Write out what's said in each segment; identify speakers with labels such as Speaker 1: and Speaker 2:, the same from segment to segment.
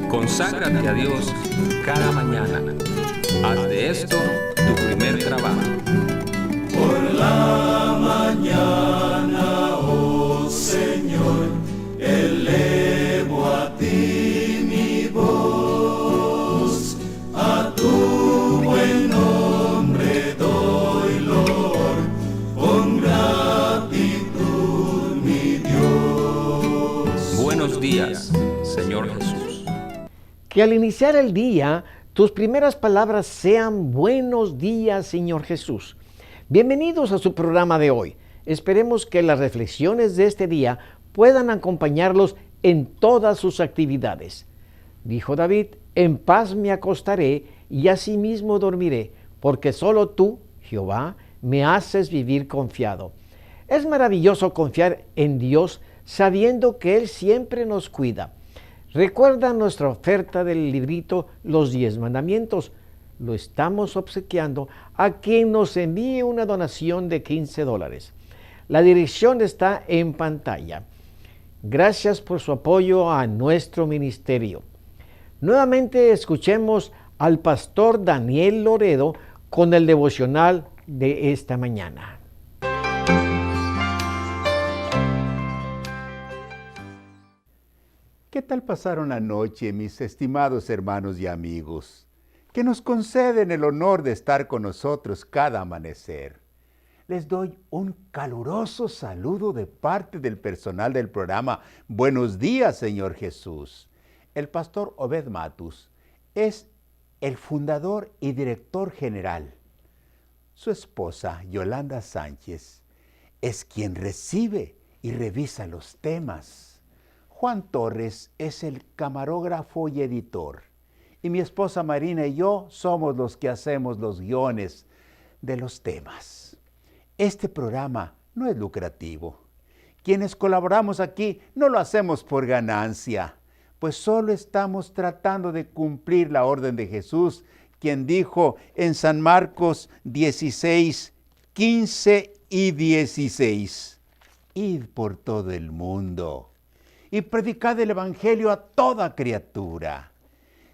Speaker 1: Conságrate a Dios cada mañana. Haz de esto tu primer trabajo.
Speaker 2: Por la mañana, oh Señor, elevo a ti mi voz. A tu buen nombre doy loor, con gratitud mi Dios.
Speaker 1: Buenos días, Señor Jesús.
Speaker 3: Que al iniciar el día, tus primeras palabras sean buenos días, Señor Jesús. Bienvenidos a su programa de hoy. Esperemos que las reflexiones de este día puedan acompañarlos en todas sus actividades. Dijo David, en paz me acostaré y asimismo dormiré, porque solo tú, Jehová, me haces vivir confiado. Es maravilloso confiar en Dios sabiendo que Él siempre nos cuida. Recuerda nuestra oferta del librito Los 10 Mandamientos. Lo estamos obsequiando a quien nos envíe una donación de $15. La dirección está en pantalla. Gracias por su apoyo a nuestro ministerio. Nuevamente escuchemos al pastor Daniel Loredo con el devocional de esta mañana.
Speaker 4: ¿Qué tal pasaron la noche, mis estimados hermanos y amigos, que nos conceden el honor de estar con nosotros cada amanecer? Les doy un caluroso saludo de parte del personal del programa Buenos días, Señor Jesús. El pastor Obed Matus es el fundador y director general. Su esposa, Yolanda Sánchez, es quien recibe y revisa los temas. Juan Torres es el camarógrafo y editor. Y mi esposa Marina y yo somos los que hacemos los guiones de los temas. Este programa no es lucrativo. Quienes colaboramos aquí no lo hacemos por ganancia, pues solo estamos tratando de cumplir la orden de Jesús, quien dijo en San Marcos 16, 15 y 16, id por todo el mundo y predicad el Evangelio a toda criatura.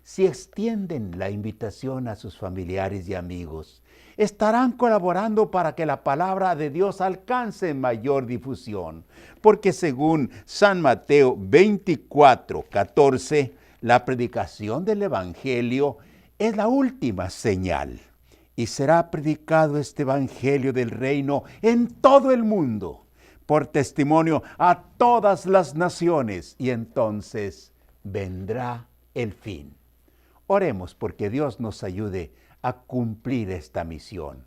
Speaker 4: Si extienden la invitación a sus familiares y amigos, estarán colaborando para que la palabra de Dios alcance mayor difusión, porque según San Mateo 24, 14, la predicación del Evangelio es la última señal, y será predicado este Evangelio del reino en todo el mundo, por testimonio a todas las naciones, y entonces vendrá el fin. Oremos porque Dios nos ayude a cumplir esta misión.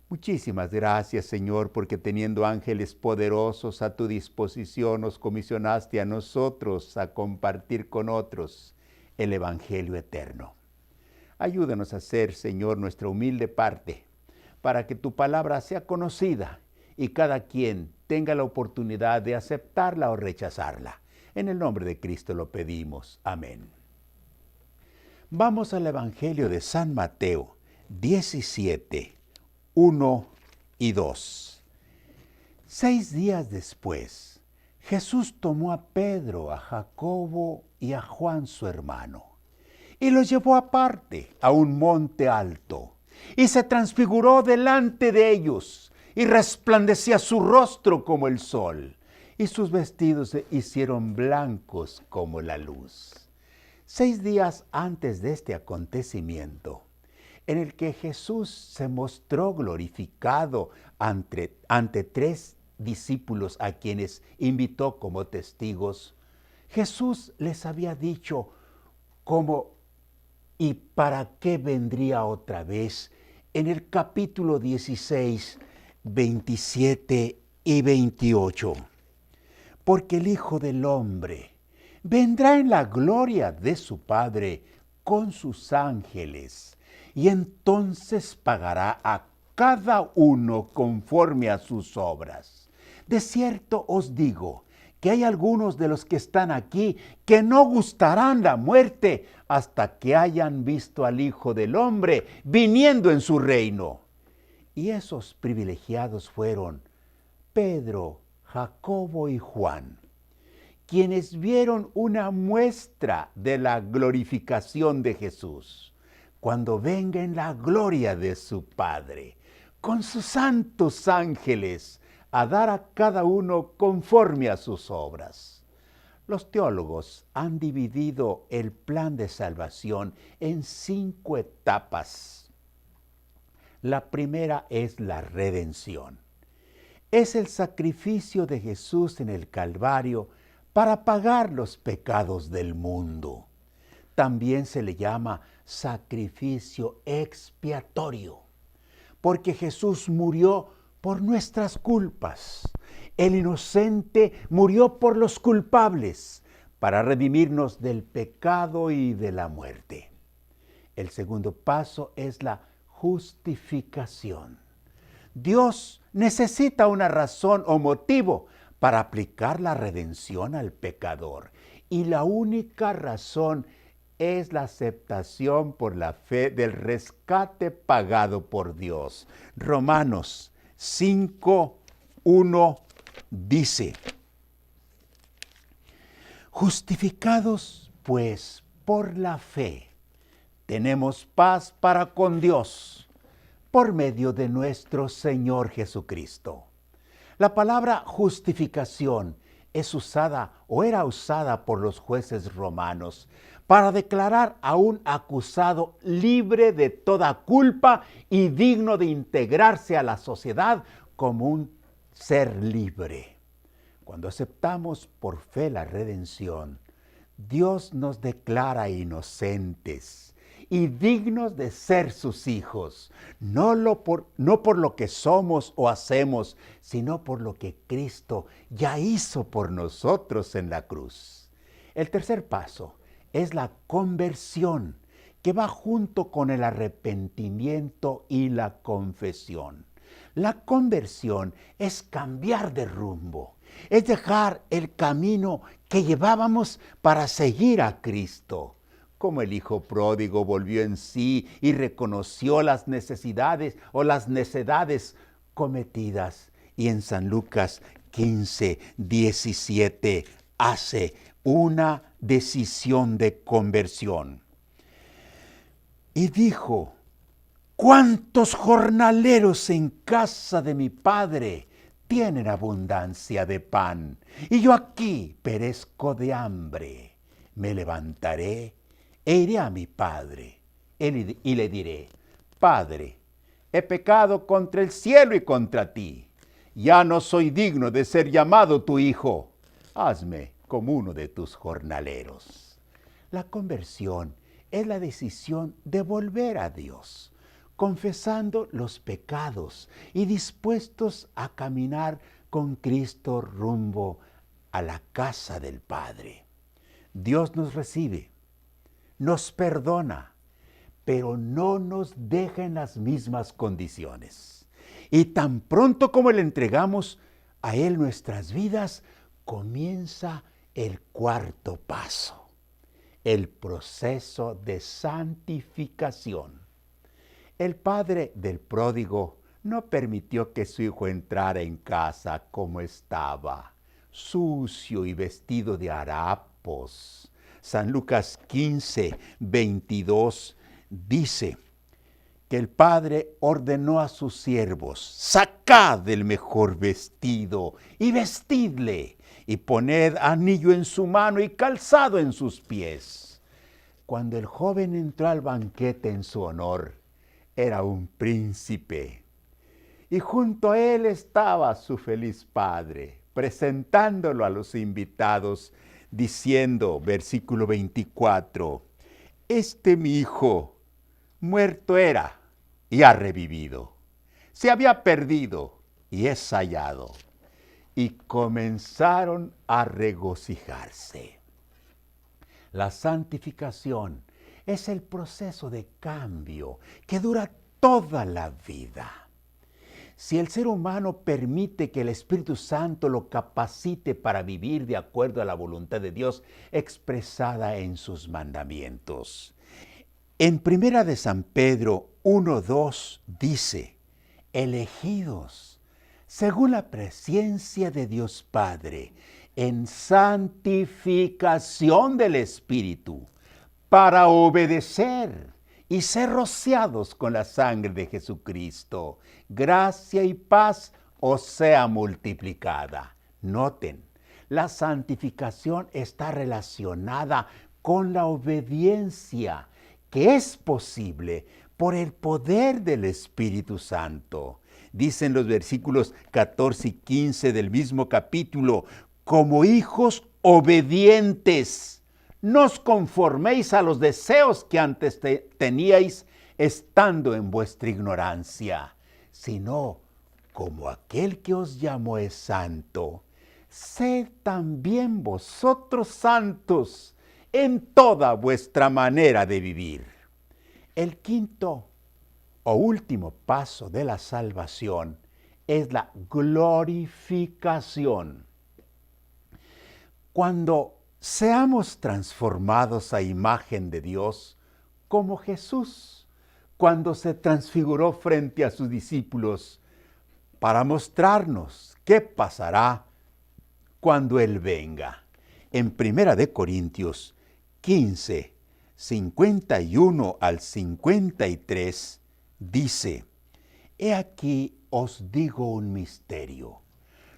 Speaker 4: Muchísimas gracias, Señor, porque teniendo ángeles poderosos a tu disposición, nos comisionaste a nosotros a compartir con otros el Evangelio eterno. Ayúdanos a hacer, Señor, nuestra humilde parte, para que tu palabra sea conocida y cada quien tenga la oportunidad de aceptarla o rechazarla. En el nombre de Cristo lo pedimos. Amén. Vamos al Evangelio de San Mateo 17, 1 y 2. 6 días después, Jesús tomó a Pedro, a Jacobo y a Juan su hermano, y los llevó aparte a un monte alto, y se transfiguró delante de ellos, y resplandecía su rostro como el sol, y sus vestidos se hicieron blancos como la luz. 6 días antes de este acontecimiento, en el que Jesús se mostró glorificado ante 3 discípulos a quienes invitó como testigos, Jesús les había dicho cómo y para qué vendría otra vez en el capítulo 16, 27 y 28. Porque el Hijo del Hombre vendrá en la gloria de su Padre con sus ángeles, y entonces pagará a cada uno conforme a sus obras. De cierto os digo que hay algunos de los que están aquí que no gustarán la muerte hasta que hayan visto al Hijo del Hombre viniendo en su reino. Y esos privilegiados fueron Pedro, Jacobo y Juan. quienes vieron una muestra de la glorificación de Jesús, cuando venga en la gloria de su Padre, con sus santos ángeles, a dar a cada uno conforme a sus obras. Los teólogos han dividido el plan de salvación en 5 etapas. La primera es la redención. Es el sacrificio de Jesús en el Calvario para pagar los pecados del mundo. También se le llama sacrificio expiatorio, porque Jesús murió por nuestras culpas. El inocente murió por los culpables para redimirnos del pecado y de la muerte. El segundo paso es la justificación. Dios necesita una razón o motivo para aplicar la redención al pecador, y la única razón es la aceptación por la fe del rescate pagado por Dios. Romanos 5:1 dice: justificados pues por la fe, tenemos paz para con Dios por medio de nuestro Señor Jesucristo. La palabra justificación es usada o era usada por los jueces romanos para declarar a un acusado libre de toda culpa y digno de integrarse a la sociedad como un ser libre. Cuando aceptamos por fe la redención, Dios nos declara inocentes y dignos de ser sus hijos, no por lo que somos o hacemos, sino por lo que Cristo ya hizo por nosotros en la cruz. El tercer paso es la conversión, que va junto con el arrepentimiento y la confesión. La conversión es cambiar de rumbo, es dejar el camino que llevábamos para seguir a Cristo. Como el hijo pródigo volvió en sí y reconoció las necesidades o las necedades cometidas. Y en San Lucas 15:17 hace una decisión de conversión. Y dijo: ¿cuántos jornaleros en casa de mi padre tienen abundancia de pan? Y yo aquí perezco de hambre. Me levantaré e iré a mi padre y le diré: Padre, he pecado contra el cielo y contra ti. Ya no soy digno de ser llamado tu hijo. Hazme como uno de tus jornaleros. La conversión es la decisión de volver a Dios, confesando los pecados y dispuestos a caminar con Cristo rumbo a la casa del Padre. Dios nos recibe, nos perdona, pero no nos deja en las mismas condiciones. Y tan pronto como le entregamos a Él nuestras vidas, comienza el cuarto paso, el proceso de santificación. El padre del pródigo no permitió que su hijo entrara en casa como estaba, sucio y vestido de harapos. San Lucas 15:22 dice que el padre ordenó a sus siervos: sacad el mejor vestido y vestidle, y poned anillo en su mano y calzado en sus pies. Cuando el joven entró al banquete en su honor, era un príncipe, y junto a él estaba su feliz padre, presentándolo a los invitados, diciendo, versículo 24, este mi hijo muerto era y ha revivido, se había perdido y es hallado. Y comenzaron a regocijarse. La santificación es el proceso de cambio que dura toda la vida. Si el ser humano permite que el Espíritu Santo lo capacite para vivir de acuerdo a la voluntad de Dios expresada en sus mandamientos. En 1 de San Pedro 1:2 dice: elegidos según la presencia de Dios Padre, en santificación del Espíritu, para obedecer y ser rociados con la sangre de Jesucristo. Gracia y paz os sea multiplicada. Noten, la santificación está relacionada con la obediencia, que es posible por el poder del Espíritu Santo. Dicen los versículos 14 y 15 del mismo capítulo: como hijos obedientes, no os conforméis a los deseos que antes teníais estando en vuestra ignorancia, sino como aquel que os llamó es santo, sed también vosotros santos en toda vuestra manera de vivir. El quinto o último paso de la salvación es la glorificación. Cuando seamos transformados a imagen de Dios, como Jesús, cuando se transfiguró frente a sus discípulos, para mostrarnos qué pasará cuando Él venga. En 1 Corintios 15, 51 al 53, dice: He aquí os digo un misterio.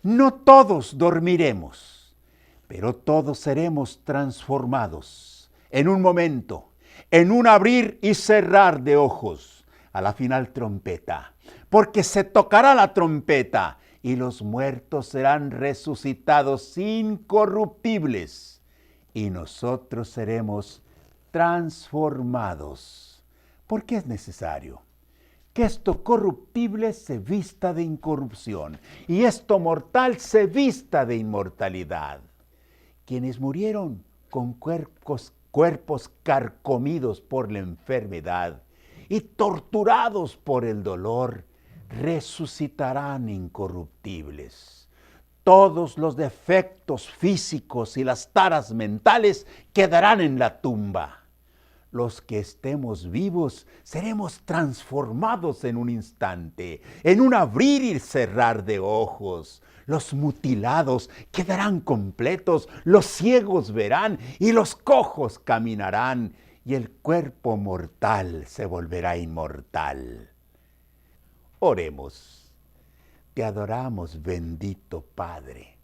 Speaker 4: No todos dormiremos, pero todos seremos transformados en un momento, en un abrir y cerrar de ojos, a la final trompeta. Porque se tocará la trompeta y los muertos serán resucitados incorruptibles y nosotros seremos transformados. Porque es necesario que esto corruptible se vista de incorrupción y esto mortal se vista de inmortalidad. Quienes murieron con cuerpos carcomidos por la enfermedad y torturados por el dolor, resucitarán incorruptibles. Todos los defectos físicos y las taras mentales quedarán en la tumba. Los que estemos vivos seremos transformados en un instante, en un abrir y cerrar de ojos. Los mutilados quedarán completos, los ciegos verán y los cojos caminarán, y el cuerpo mortal se volverá inmortal. Oremos. Te adoramos, bendito Padre,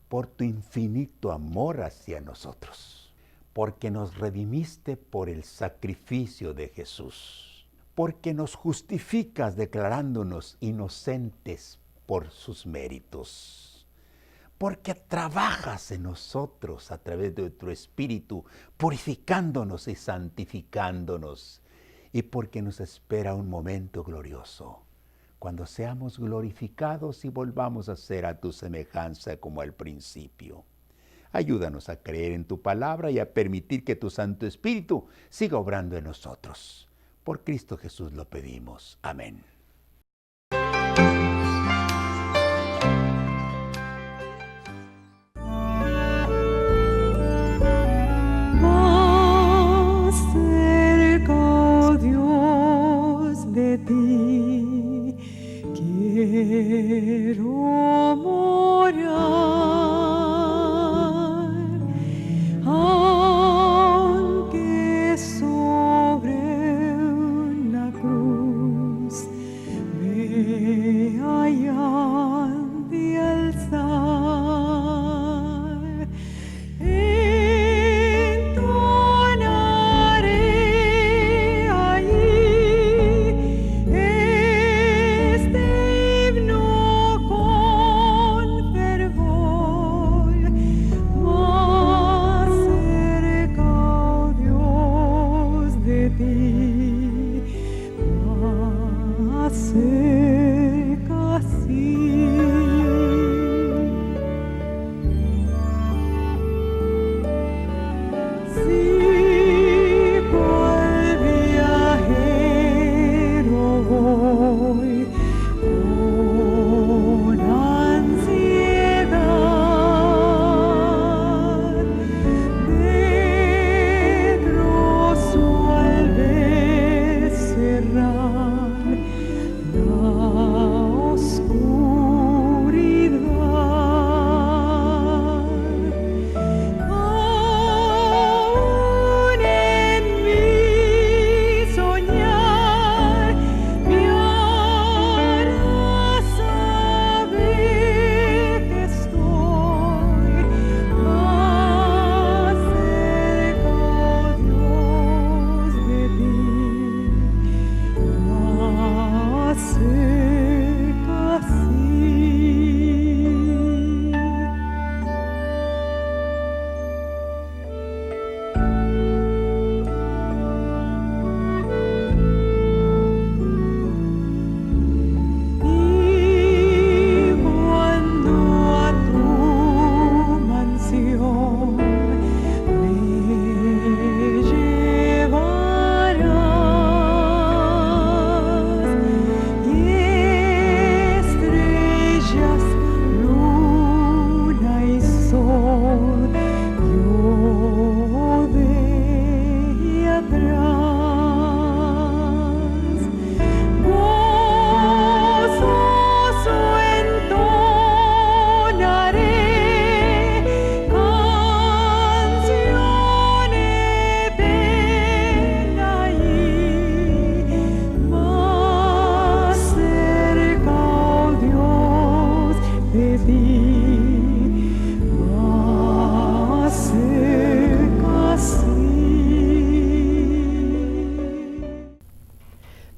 Speaker 4: por tu infinito amor hacia nosotros, porque nos redimiste por el sacrificio de Jesús, porque nos justificas declarándonos inocentes por sus méritos, porque trabajas en nosotros a través de tu Espíritu, purificándonos y santificándonos, y porque nos espera un momento glorioso, cuando seamos glorificados y volvamos a ser a tu semejanza como al principio. Ayúdanos a creer en tu palabra y a permitir que tu Santo Espíritu siga obrando en nosotros. Por Cristo Jesús lo pedimos. Amén.
Speaker 5: Más cerca, Dios, de ti, quiero morar. Aunque sobre una cruz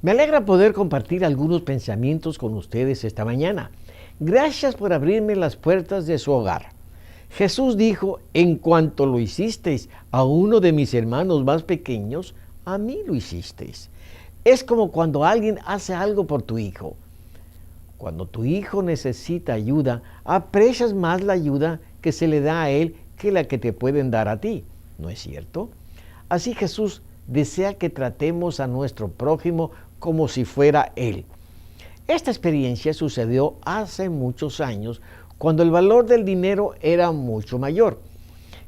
Speaker 3: Me alegra poder compartir algunos pensamientos con ustedes esta mañana. Gracias por abrirme las puertas de su hogar. Jesús dijo, en cuanto lo hicisteis a uno de mis hermanos más pequeños, a mí lo hicisteis. Es como cuando alguien hace algo por tu hijo. Cuando tu hijo necesita ayuda, aprecias más la ayuda que se le da a él que la que te pueden dar a ti. ¿No es cierto? Así Jesús desea que tratemos a nuestro prójimo como si fuera él. Esta experiencia sucedió hace muchos años, cuando el valor del dinero era mucho mayor.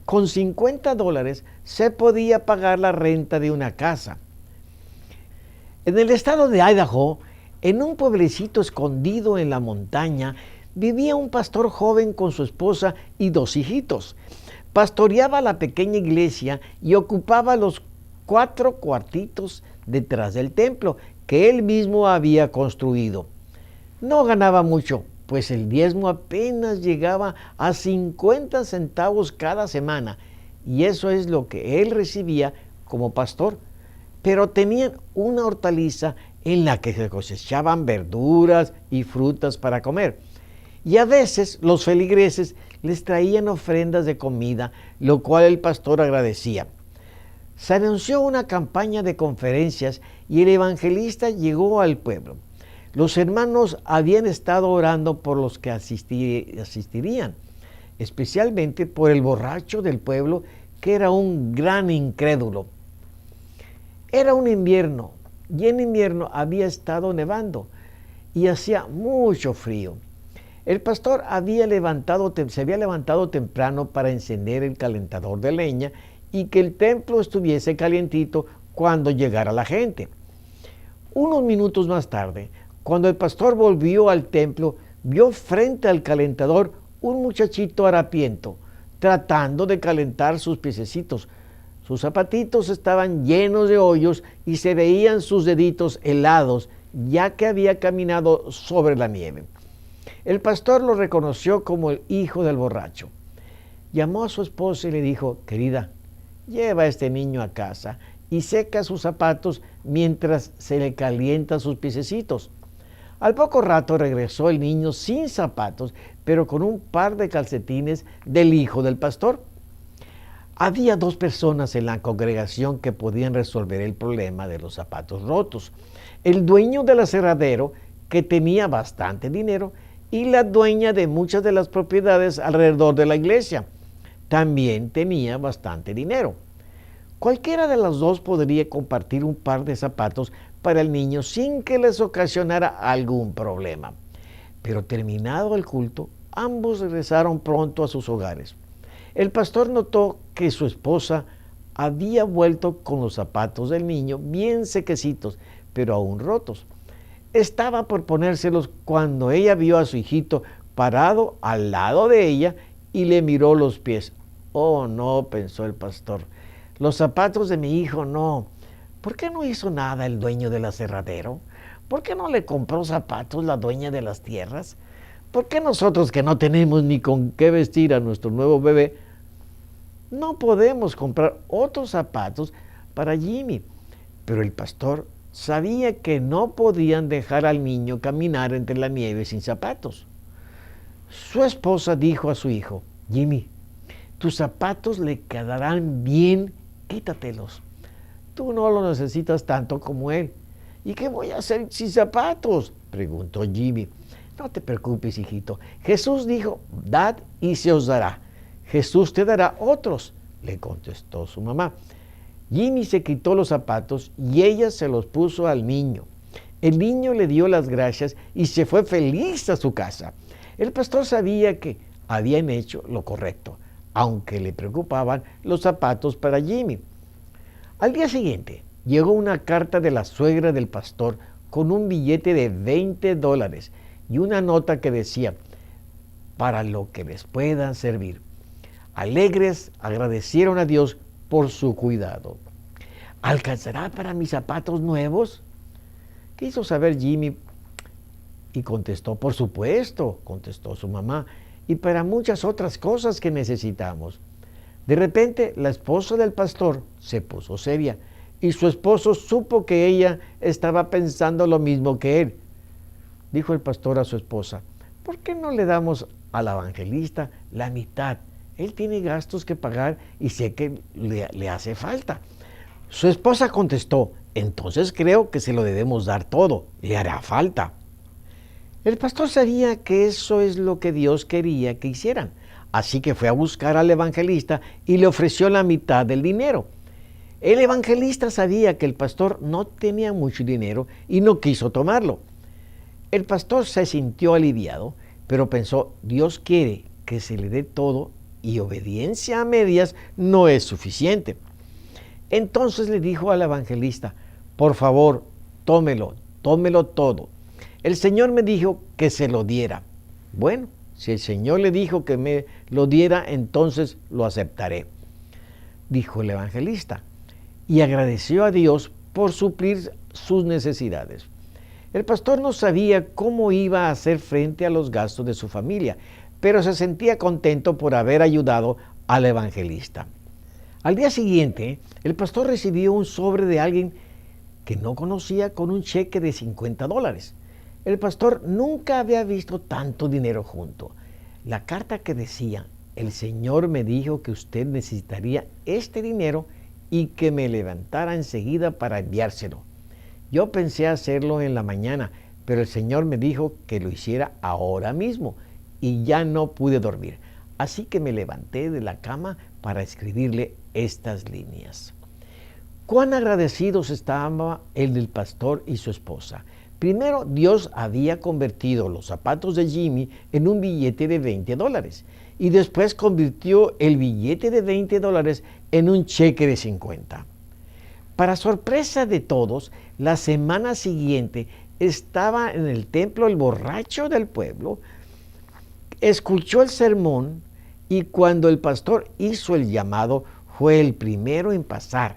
Speaker 3: Con $50 se podía pagar la renta de una casa. En el estado de Idaho, en un pueblecito escondido en la montaña, vivía un pastor joven con su esposa y 2 hijitos. Pastoreaba la pequeña iglesia y ocupaba los 4 cuartitos detrás del templo que él mismo había construido. No ganaba mucho, pues el diezmo apenas llegaba a 50 centavos cada semana, y eso es lo que él recibía como pastor. Pero tenían una hortaliza en la que se cosechaban verduras y frutas para comer. Y a veces los feligreses les traían ofrendas de comida, lo cual el pastor agradecía. Se anunció una campaña de conferencias y el evangelista llegó al pueblo. Los hermanos habían estado orando por los que asistirían, especialmente por el borracho del pueblo, que era un gran incrédulo. Era un invierno, y en invierno había estado nevando y hacía mucho frío. El pastor se había levantado temprano para encender el calentador de leña y que el templo estuviese calientito cuando llegara la gente. Unos minutos más tarde, cuando el pastor volvió al templo, vio frente al calentador un muchachito harapiento, tratando de calentar sus piececitos. Sus zapatitos estaban llenos de hoyos y se veían sus deditos helados, ya que había caminado sobre la nieve. El pastor lo reconoció como el hijo del borracho. Llamó a su esposa y le dijo, querida, lleva a este niño a casa y seca sus zapatos mientras se le calientan sus piececitos. Al poco rato regresó el niño sin zapatos, pero con un par de calcetines del hijo del pastor. Había 2 personas en la congregación que podían resolver el problema de los zapatos rotos. El dueño del aserradero, que tenía bastante dinero, y la dueña de muchas de las propiedades alrededor de la iglesia. También tenía bastante dinero. Cualquiera de las 2 podría compartir un par de zapatos para el niño sin que les ocasionara algún problema. Pero terminado el culto, ambos regresaron pronto a sus hogares. El pastor notó que su esposa había vuelto con los zapatos del niño bien sequecitos, pero aún rotos. Estaba por ponérselos cuando ella vio a su hijito parado al lado de ella y le miró los pies. Oh, no, pensó el pastor, los zapatos de mi hijo no. ¿Por qué no hizo nada el dueño del aserradero? ¿Por qué no le compró zapatos la dueña de las tierras? ¿Por qué nosotros, que no tenemos ni con qué vestir a nuestro nuevo bebé, no podemos comprar otros zapatos para Jimmy? Pero el pastor sabía que no podían dejar al niño caminar entre la nieve sin zapatos. Su esposa dijo a su hijo, Jimmy, tus zapatos le quedarán bien, quítatelos. Tú no lo necesitas tanto como él. ¿Y qué voy a hacer sin zapatos?, preguntó Jimmy. No te preocupes, hijito. Jesús dijo, dad y se os dará. Jesús te dará otros, le contestó su mamá. Jimmy se quitó los zapatos y ella se los puso al niño. El niño le dio las gracias y se fue feliz a su casa. El pastor sabía que habían hecho lo correcto, aunque le preocupaban los zapatos para Jimmy. Al día siguiente, llegó una carta de la suegra del pastor con un billete de $20 y una nota que decía, para lo que les puedan servir. Alegres agradecieron a Dios por su cuidado. ¿Alcanzará para mis zapatos nuevos?, quiso saber Jimmy, y contestó, por supuesto, contestó su mamá, y para muchas otras cosas que necesitamos. De repente, la esposa del pastor se puso seria y su esposo supo que ella estaba pensando lo mismo que él. Dijo el pastor a su esposa: ¿por qué no le damos al evangelista la mitad? Él tiene gastos que pagar y sé que le hace falta. Su esposa contestó: entonces creo que se lo debemos dar todo, le hará falta. El pastor sabía que eso es lo que Dios quería que hicieran, así que fue a buscar al evangelista y le ofreció la mitad del dinero. El evangelista sabía que el pastor no tenía mucho dinero y no quiso tomarlo. El pastor se sintió aliviado, pero pensó: Dios quiere que se le dé todo y obediencia a medias no es suficiente. Entonces le dijo al evangelista: por favor, tómelo todo. El Señor me dijo que se lo diera. Bueno, si el Señor le dijo que me lo diera, entonces lo aceptaré, dijo el evangelista, y agradeció a Dios por suplir sus necesidades. El pastor no sabía cómo iba a hacer frente a los gastos de su familia, pero se sentía contento por haber ayudado al evangelista. Al día siguiente, el pastor recibió un sobre de alguien que no conocía con un cheque de $50. El pastor nunca había visto tanto dinero junto. La carta que decía: el Señor me dijo que usted necesitaría este dinero y que me levantara enseguida para enviárselo. Yo pensé hacerlo en la mañana, pero el Señor me dijo que lo hiciera ahora mismo y ya no pude dormir. Así que me levanté de la cama para escribirle estas líneas. Cuán agradecidos estaba el pastor y su esposa. Primero, Dios había convertido los zapatos de Jimmy en un billete de $20 y después convirtió el billete de $20 en un cheque de 50. Para sorpresa de todos, la semana siguiente estaba en el templo el borracho del pueblo, escuchó el sermón y cuando el pastor hizo el llamado, fue el primero en pasar.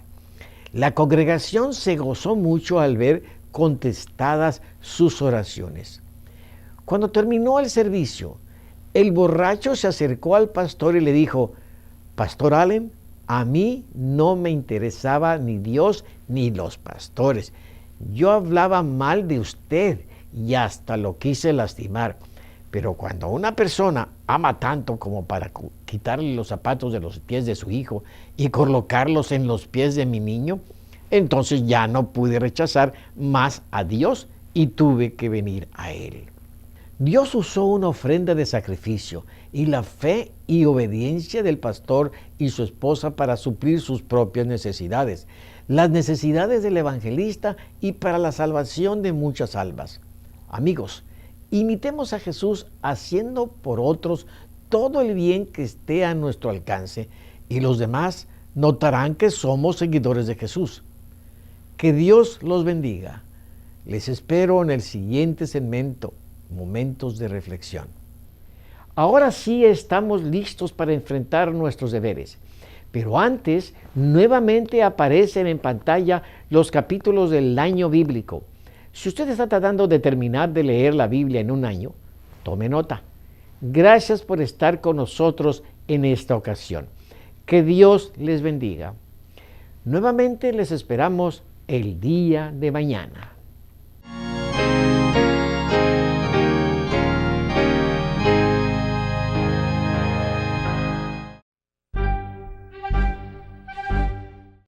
Speaker 3: La congregación se gozó mucho al ver contestadas sus oraciones. Cuando terminó el servicio, el borracho se acercó al pastor y le dijo: Pastor Allen, a mí no me interesaba ni Dios ni los pastores. Yo hablaba mal de usted y hasta lo quise lastimar. Pero cuando una persona ama tanto como para quitarle los zapatos de los pies de su hijo y colocarlos en los pies de mi niño, entonces ya no pude rechazar más a Dios y tuve que venir a Él. Dios usó una ofrenda de sacrificio y la fe y obediencia del pastor y su esposa para suplir sus propias necesidades, las necesidades del evangelista y para la salvación de muchas almas. Amigos, imitemos a Jesús haciendo por otros todo el bien que esté a nuestro alcance y los demás notarán que somos seguidores de Jesús. Que Dios los bendiga. Les espero en el siguiente segmento, Momentos de Reflexión. Ahora sí estamos listos para enfrentar nuestros deberes, pero antes nuevamente aparecen en pantalla los capítulos del año bíblico. Si usted está tratando de terminar de leer la Biblia en un año, tome nota. Gracias por estar con nosotros en esta ocasión. Que Dios les bendiga. Nuevamente les esperamos el día de mañana.